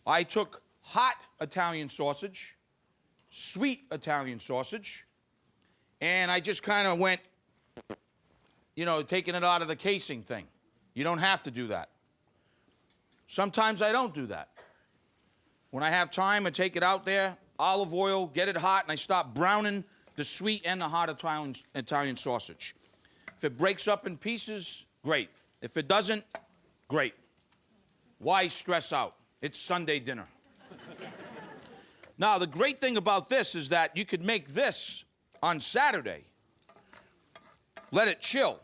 I took hot Italian sausage, sweet Italian sausage, and I just kind of went, you know, taking it out of the casing thing. You don't have to do that. Sometimes I don't do that. When I have time, I take it out there, olive oil, get it hot, and I start browning the sweet and the hot Italian sausage. If it breaks up in pieces, great. If it doesn't, great. Why stress out? It's Sunday dinner. Now, the great thing about this is that you could make this on Saturday, let it chill,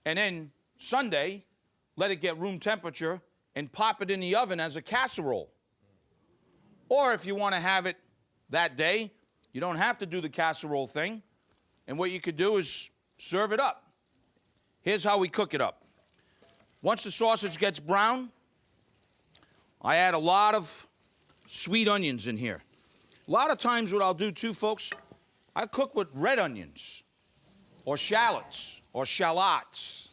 and then Sunday, let it get room temperature and pop it in the oven as a casserole. Or if you want to have it that day, you don't have to do the casserole thing. And what you could do is serve it up. Here's how we cook it up. Once the sausage gets brown, I add a lot of sweet onions in here. A lot of times what I'll do too, folks, I cook with red onions or shallots or shallots.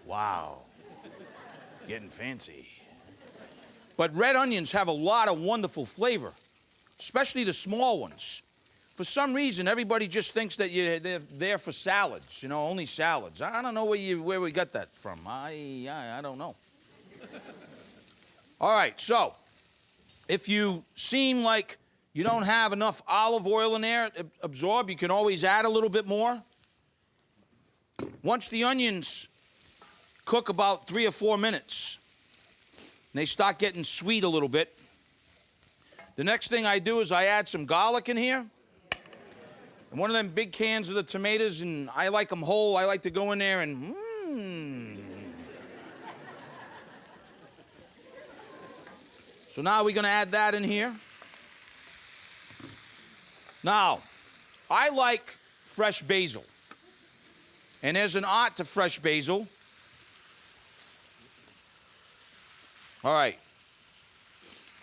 Wow, getting fancy. But red onions have a lot of wonderful flavor, especially the small ones. For some reason, everybody just thinks that they're there for salads, you know, only salads. I don't know where we got that from. I don't know. All right, so if you seem like you don't have enough olive oil in there to absorb, you can always add a little bit more. Once the onions cook about 3 or 4 minutes, and they start getting sweet a little bit, the next thing I do is I add some garlic in here. And one of them big cans of the tomatoes, and I like them whole. I like to go in there and So now we're going to add that in here. Now, I like fresh basil. And there's an art to fresh basil. All right.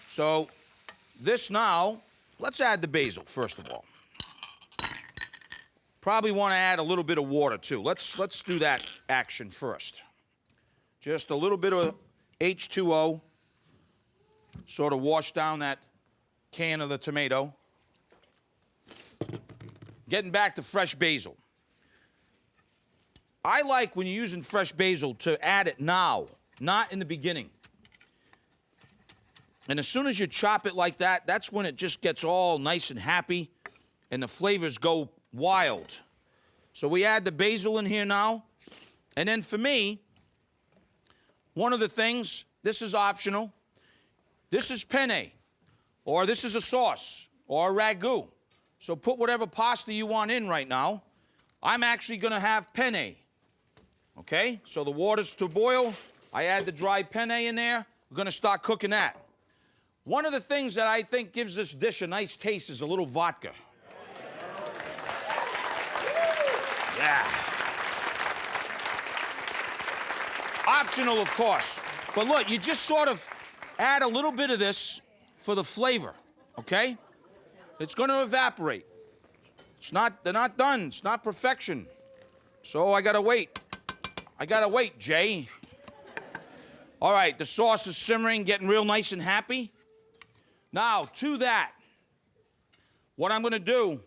So this now, let's add the basil first of all. Probably want to add a little bit of water too. Let's do that action first. Just a little bit of H2O, sort of wash down that can of the tomato. Getting back to fresh basil. I like when you're using fresh basil to add it now, not in the beginning. And as soon as you chop it like that, that's when it just gets all nice and happy and the flavors go wild. So we add the basil in here now. And then for me, one of the things, this is optional. This is penne, or this is a sauce, or a ragu. So put whatever pasta you want in right now. I'm actually going to have penne. Okay? So the water's to boil. I add the dry penne in there. We're going to start cooking that. One of the things that I think gives this dish a nice taste is a little vodka. Yeah. Optional, of course. But look, you just sort of add a little bit of this for the flavor, okay? It's going to evaporate. They're not done. It's not perfection. So I got to wait. I got to wait, Jay. All right, the sauce is simmering, getting real nice and happy. Now, to that, what I'm going to do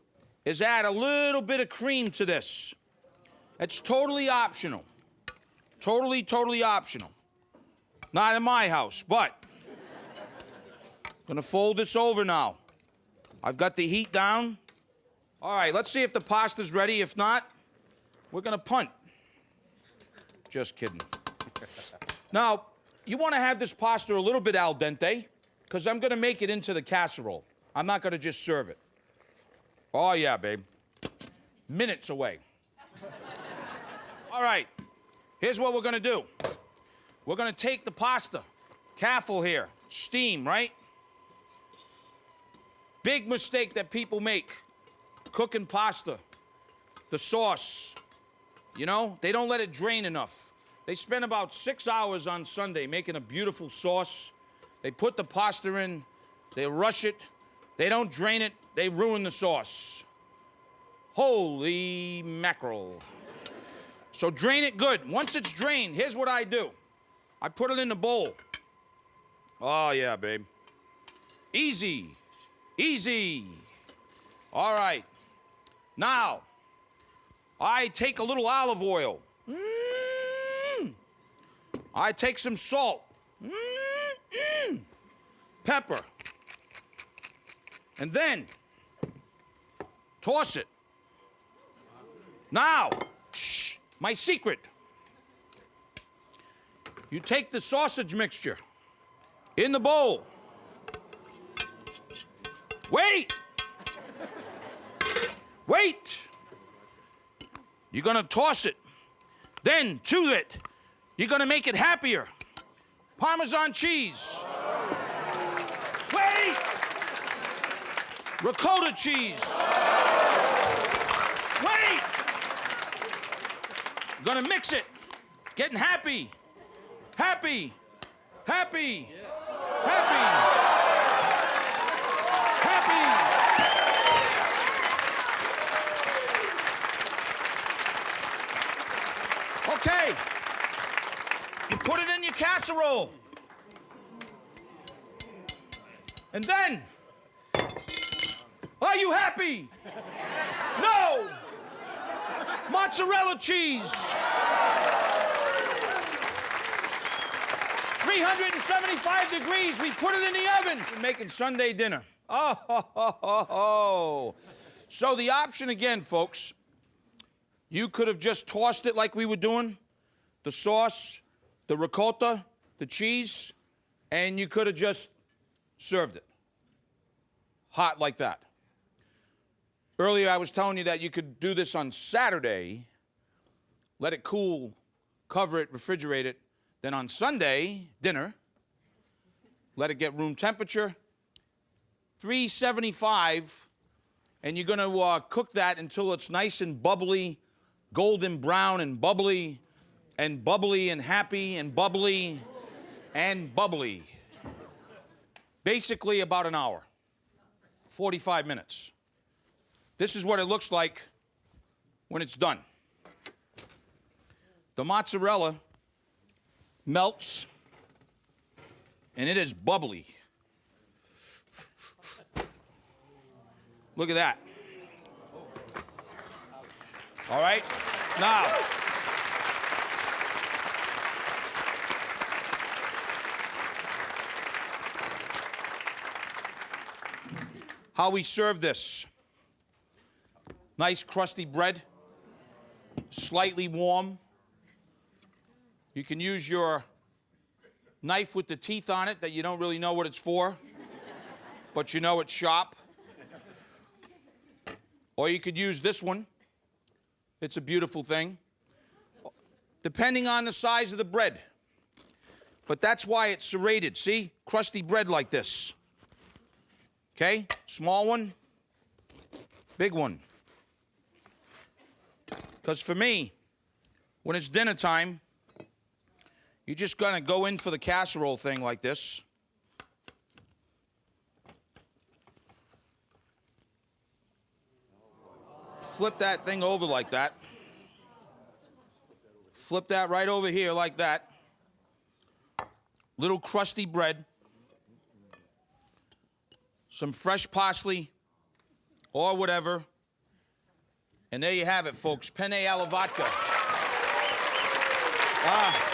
is add a little bit of cream to this. It's totally optional. Totally optional. Not in my house, but I'm going to fold this over now. I've got the heat down. All right, let's see if the pasta's ready. If not, we're going to punt. Just kidding. Now, you want to have this pasta a little bit al dente, because I'm going to make it into the casserole. I'm not going to just serve it. Oh, yeah, babe. Minutes away. All right, here's what we're going to do. We're going to take the pasta. Careful here. Steam, right? Big mistake that people make. Cooking pasta. The sauce. You know, they don't let it drain enough. They spend about 6 hours on Sunday making a beautiful sauce. They put the pasta in. They rush it. They don't drain it. They ruin the sauce. Holy mackerel. So drain it good. Once it's drained, here's what I do. I put it in the bowl. Oh, yeah, babe. Easy. Easy. All right. Now, I take a little olive oil. I take some salt. Pepper. And then, toss it. Now, shh, my secret. You take the sausage mixture in the bowl. Wait! Wait! You're gonna toss it. Then, to it, you're gonna make it happier. Parmesan cheese. Wait! Ricotta cheese. Wait! You're gonna mix it. Getting happy. Happy. Happy. Happy. Happy. Okay. You put it in your casserole. And then, are you happy? No! Mozzarella cheese. 375 degrees. We put it in the oven. We're making Sunday dinner. Oh, ho, ho, ho, ho. So the option again, folks, you could have just tossed it like we were doing, the sauce, the ricotta, the cheese, and you could have just served it. Hot like that. Earlier I was telling you that you could do this on Saturday, let it cool, cover it, refrigerate it. Then on Sunday, dinner, let it get room temperature, 375, and you're gonna cook that until it's nice and bubbly, golden brown and bubbly and happy and bubbly and bubbly. Basically about an hour, 45 minutes. This is what it looks like when it's done. The mozzarella melts, and it is bubbly. Look at that. All right, now, how we serve this. Nice crusty bread, slightly warm. You can use your knife with the teeth on it that you don't really know what it's for, but you know it's sharp. Or you could use this one. It's a beautiful thing, depending on the size of the bread. But that's why it's serrated, see? Crusty bread like this. Okay, small one, big one. Because for me, when it's dinner time, you're just gonna go in for the casserole thing like this. Flip that thing over like that. Flip that right over here like that. Little crusty bread. Some fresh parsley or whatever. And there you have it, folks. Penne alla vodka. Ah.